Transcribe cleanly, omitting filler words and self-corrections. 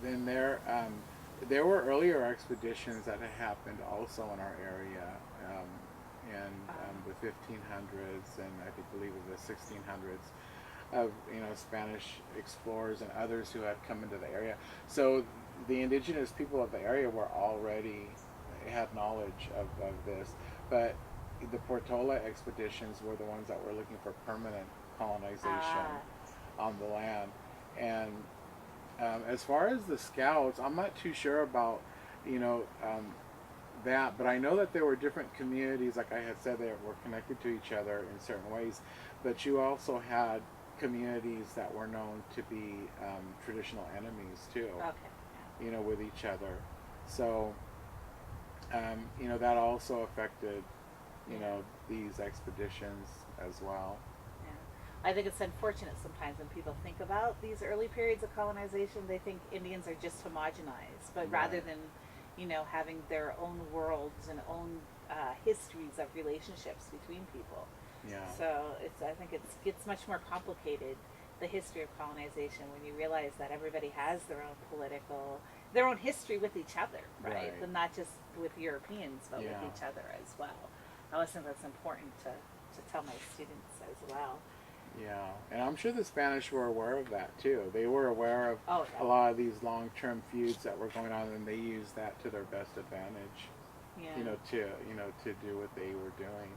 then there were earlier expeditions that had happened also in our area, in the 1500s and I think believe it was the 1600s, of Spanish explorers and others who had come into the area. So the indigenous people of the area were already had knowledge of this, but the Portola expeditions were the ones that were looking for permanent colonization Ah, on the land. And as far as the scouts, I'm not too sure about you know that, but I know that there were different communities, like I had said, that were connected to each other in certain ways. But you also had communities that were known to be traditional enemies too, okay. with each other. So, that also affected, Yeah. Yeah. these expeditions as well. Yeah. I think it's unfortunate sometimes when people think about these early periods of colonization, they think Indians are just homogenized. But rather Right. than, having their own worlds and own histories of relationships between people. Yeah. So I think it gets much more complicated, the history of colonization, when you realize that everybody has their own history with each other, right? Right. But not just with Europeans, but with Yeah. each other as well. I always think that's important to tell my students as well. Yeah, and I'm sure the Spanish were aware of that too. They were aware of Oh a lot of these long-term feuds that were going on, and they used that to their best advantage. yeah, yeah. To to do what they were doing.